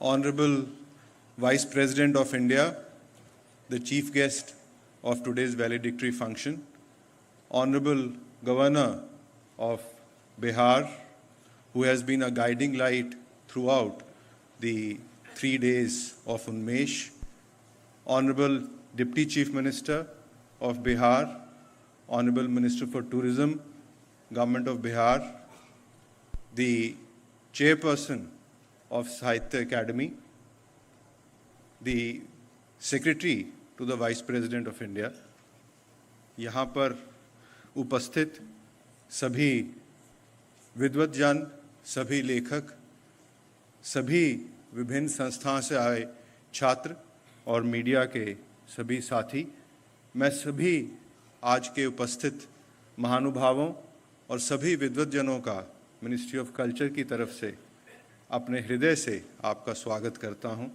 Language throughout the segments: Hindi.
Honorable Vice President of India, the chief guest of today's valedictory function, Honorable Governor of Bihar, who has been a guiding light throughout the 3 days of Unmesh, Honorable Deputy Chief Minister of Bihar, Honorable Minister for Tourism, Government of Bihar, the Chairperson of Sahitya Academy, the Secretary to the Vice President of India, यहाँ पर उपस्थित सभी विद्वतजन, सभी लेखक, सभी विभिन्न संस्थाओं से आए छात्र और मीडिया के सभी साथी, मैं सभी आज के उपस्थित महानुभावों और सभी विद्वतजनों का मिनिस्ट्री ऑफ कल्चर की तरफ से अपने हृदय से आपका स्वागत करता हूं।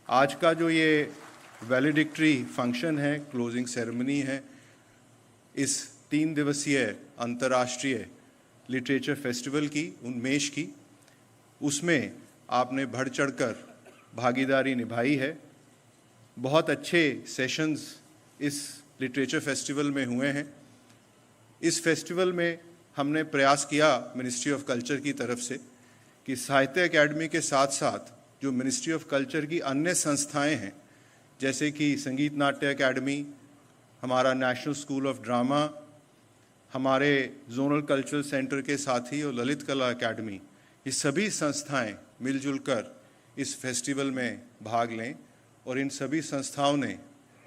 आज का जो ये वैलिडिक्टरी फंक्शन है, क्लोजिंग सेरेमनी है, इस 3 दिवसीय अंतर्राष्ट्रीय लिटरेचर फेस्टिवल की, उन्मेष की, उसमें आपने बढ़ चढ़कर भागीदारी निभाई है। बहुत अच्छे सेशंस इस लिटरेचर फेस्टिवल में हुए हैं। इस फेस्टिवल में हमने प्रयास किया मिनिस्ट्री ऑफ कल्चर की तरफ से कि साहित्य अकेडमी के साथ साथ जो मिनिस्ट्री ऑफ कल्चर की अन्य संस्थाएं हैं, जैसे कि संगीत नाट्य अकेडमी, हमारा नेशनल स्कूल ऑफ ड्रामा, हमारे जोनल कल्चरल सेंटर के साथी और ललित कला अकेडमी, ये सभी संस्थाएं मिलजुल कर इस फेस्टिवल में भाग लें और इन सभी संस्थाओं ने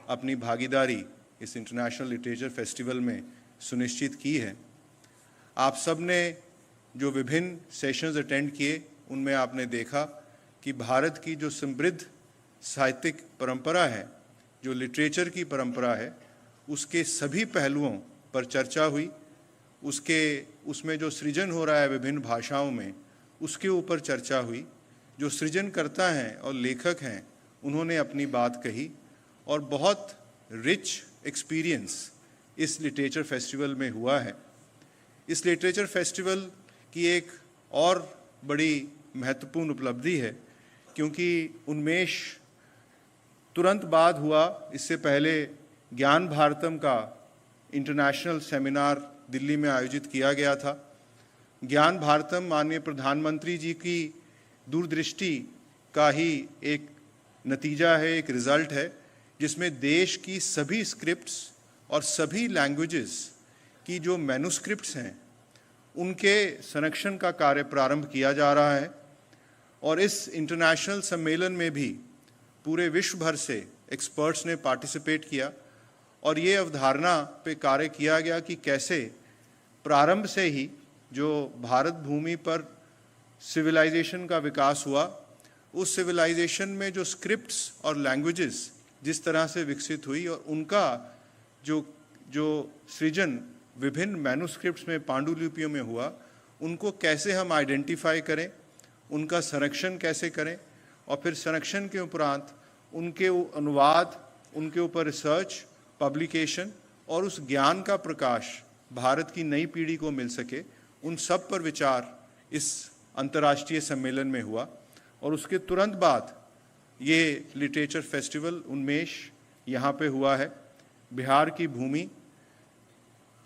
अपनी भागीदारी इस इंटरनेशनल लिटरेचर फेस्टिवल में सुनिश्चित की है। आप सब ने जो विभिन्न सेशंस अटेंड किए, उनमें आपने देखा कि भारत की जो समृद्ध साहित्यिक परंपरा है, जो लिटरेचर की परंपरा है, उसके सभी पहलुओं पर चर्चा हुई। उसमें जो सृजन हो रहा है विभिन्न भाषाओं में, उसके ऊपर चर्चा हुई। जो सृजनकर्ता हैं और लेखक हैं, उन्होंने अपनी बात कही और बहुत रिच एक्सपीरियंस इस लिटरेचर फेस्टिवल में हुआ है। इस लिटरेचर फेस्टिवल की एक और बड़ी महत्वपूर्ण उपलब्धि है, क्योंकि उन्मेष तुरंत बाद हुआ। इससे पहले ज्ञान भारतम का इंटरनेशनल सेमिनार दिल्ली में आयोजित किया गया था। ज्ञान भारतम माननीय प्रधानमंत्री जी की दूरदृष्टि का ही एक नतीजा है, एक रिजल्ट है, जिसमें देश की सभी स्क्रिप्ट्स और सभी लैंग्वेजेस की जो मैन्युस्क्रिप्ट्स हैं, उनके संरक्षण का कार्य प्रारंभ किया जा रहा है। और इस इंटरनेशनल सम्मेलन में भी पूरे विश्व भर से एक्सपर्ट्स ने पार्टिसिपेट किया और ये अवधारणा पे कार्य किया गया कि कैसे प्रारंभ से ही जो भारत भूमि पर सिविलाइजेशन का विकास हुआ, उस सिविलाइजेशन में जो स्क्रिप्ट्स और लैंग्वेजेस जिस तरह से विकसित हुई और उनका जो सृजन विभिन्न मैन्युस्क्रिप्ट्स में, पांडुलिपियों में हुआ, उनको कैसे हम आइडेंटिफाई करें, उनका संरक्षण कैसे करें और फिर संरक्षण के उपरांत उनके अनुवाद, उनके ऊपर रिसर्च, पब्लिकेशन और उस ज्ञान का प्रकाश भारत की नई पीढ़ी को मिल सके, उन सब पर विचार इस अंतर्राष्ट्रीय सम्मेलन में हुआ। और उसके तुरंत बाद ये लिटरेचर फेस्टिवल उन्मेष यहाँ पे हुआ है। बिहार की भूमि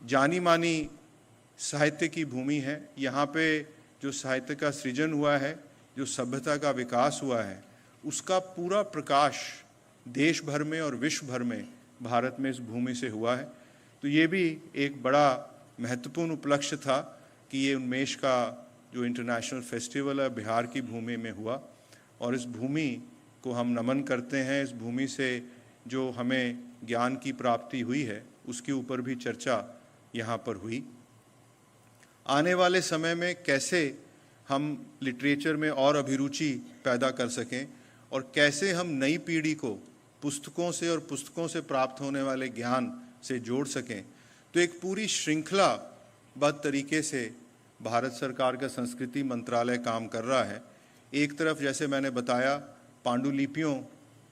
जानी मानी साहित्य की भूमि है। यहाँ पे जो साहित्य का सृजन हुआ है, जो सभ्यता का विकास हुआ है, उसका पूरा प्रकाश देश भर में और विश्व भर में भारत में इस भूमि से हुआ है। तो ये भी एक बड़ा महत्वपूर्ण उपलक्ष्य था कि ये उन्मेष का जो इंटरनेशनल फेस्टिवल है बिहार की भूमि में हुआ और इस भूमि को हम नमन करते हैं। इस भूमि से जो हमें ज्ञान की प्राप्ति हुई है, उसके ऊपर भी चर्चा यहाँ पर हुई। आने वाले समय में कैसे हम लिटरेचर में और अभिरुचि पैदा कर सकें और कैसे हम नई पीढ़ी को पुस्तकों से और पुस्तकों से प्राप्त होने वाले ज्ञान से जोड़ सकें, तो एक पूरी श्रृंखलाबद्ध तरीके से भारत सरकार का संस्कृति मंत्रालय काम कर रहा है। एक तरफ जैसे मैंने बताया, पांडुलिपियों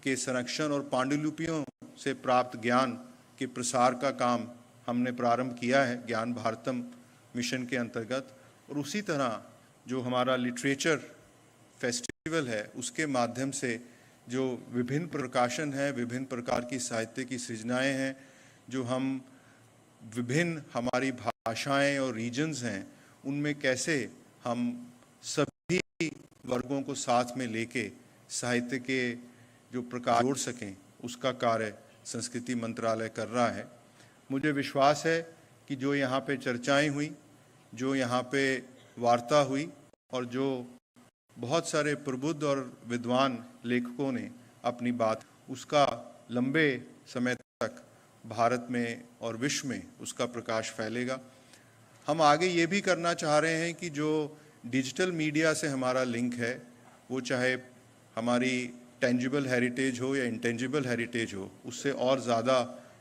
के संरक्षण और पांडुलिपियों से प्राप्त ज्ञान के प्रसार का काम हमने प्रारंभ किया है ज्ञान भारतम मिशन के अंतर्गत। और उसी तरह जो हमारा लिटरेचर फेस्टिवल फेस्टिवल है उसके माध्यम से जो विभिन्न प्रकाशन है, विभिन्न प्रकार की साहित्य की सृजनाएं हैं, जो हम विभिन्न हमारी भाषाएं और रीजन्स हैं, उनमें कैसे हम सभी वर्गों को साथ में लेके साहित्य के जो प्रकार जोड़ सकें, उसका कार्य संस्कृति मंत्रालय कर रहा है। मुझे विश्वास है कि जो यहाँ पे चर्चाएं हुई, जो यहाँ पे वार्ता हुई और जो बहुत सारे प्रबुद्ध और विद्वान लेखकों ने अपनी बात, उसका लंबे समय तक भारत में और विश्व में उसका प्रकाश फैलेगा। हम आगे ये भी करना चाह रहे हैं कि जो डिजिटल मीडिया से हमारा लिंक है, वो चाहे हमारी टेंजिबल हेरिटेज हो या इंटेंजिबल हेरिटेज हो, उससे और ज़्यादा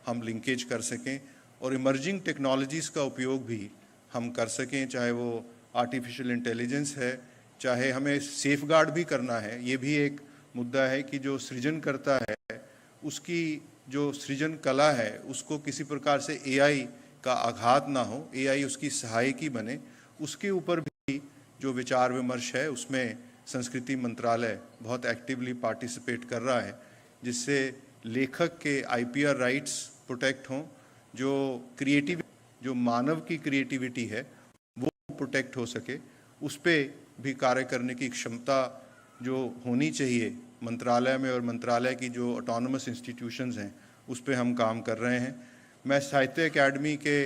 हम लिंकेज कर सकें और इमर्जिंग टेक्नोलॉजीज़ का उपयोग भी हम कर सकें, चाहे वो आर्टिफिशियल इंटेलिजेंस है, चाहे हमें सेफगार्ड भी करना है। ये भी एक मुद्दा है कि जो सृजन करता है, उसकी जो सृजन कला है, उसको किसी प्रकार से एआई का आघात ना हो, एआई उसकी सहायकी बने, उसके ऊपर भी जो विचार विमर्श है उसमें संस्कृति मंत्रालय बहुत एक्टिवली पार्टिसिपेट कर रहा है, जिससे लेखक के आईपीआर राइट्स प्रोटेक्ट हों, जो मानव की क्रिएटिविटी है वो प्रोटेक्ट हो सके, उस पर भी कार्य करने की क्षमता जो होनी चाहिए मंत्रालय में, और मंत्रालय की जो ऑटोनोमस इंस्टीट्यूशंस हैं उस पर हम काम कर रहे हैं। मैं साहित्य अकेडमी के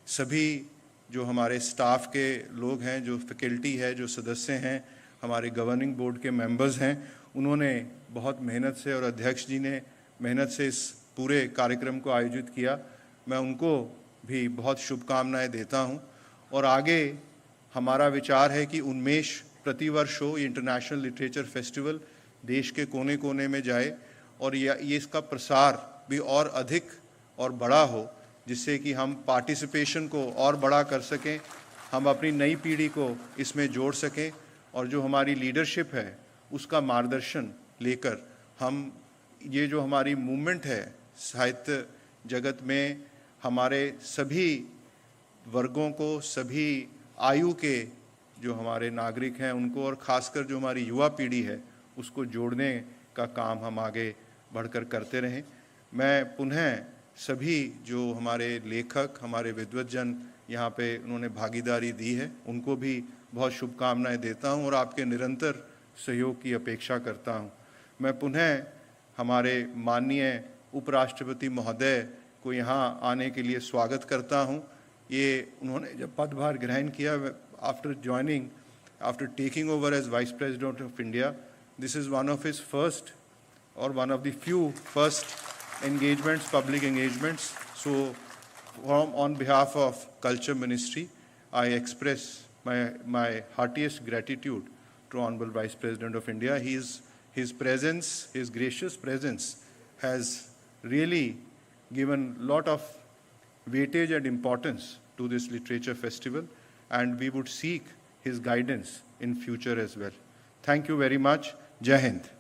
सभी जो हमारे स्टाफ के लोग हैं, जो फैकल्टी है, जो सदस्य हैं, हमारे गवर्निंग बोर्ड के मेंबर्स हैं, उन्होंने बहुत मेहनत से और अध्यक्ष जी ने मेहनत से इस पूरे कार्यक्रम को आयोजित किया। मैं उनको भी बहुत शुभकामनाएं देता हूं और आगे हमारा विचार है कि उन्मेष प्रतिवर्ष हो, ये इंटरनेशनल लिटरेचर फेस्टिवल देश के कोने कोने में जाए और ये इसका प्रसार भी और अधिक और बड़ा हो, जिससे कि हम पार्टिसिपेशन को और बड़ा कर सकें, हम अपनी नई पीढ़ी को इसमें जोड़ सकें और जो हमारी लीडरशिप है उसका मार्गदर्शन लेकर हम ये जो हमारी मूवमेंट है साहित्य जगत में, हमारे सभी वर्गों को, सभी आयु के जो हमारे नागरिक हैं उनको, और ख़ासकर जो हमारी युवा पीढ़ी है उसको जोड़ने का काम हम आगे बढ़कर करते रहें। मैं पुनः सभी जो हमारे लेखक, हमारे विद्वज्जन यहाँ पे उन्होंने भागीदारी दी है, उनको भी बहुत शुभकामनाएं देता हूँ और आपके निरंतर सहयोग की अपेक्षा करता हूँ। मैं पुनः हमारे माननीय उपराष्ट्रपति महोदय को यहाँ आने के लिए स्वागत करता हूँ। ये उन्होंने जब पदभार ग्रहण किया, after taking over as Vice President of India, this is one of his first or one of the few first engagements, public engagements. So on behalf of Culture Ministry, I express my heartiest gratitude to Honorable Vice President of India. His presence, his gracious presence has really given a lot of weightage and importance to this literature festival, and we would seek his guidance in future as well. Thank you very much. Jai Hind.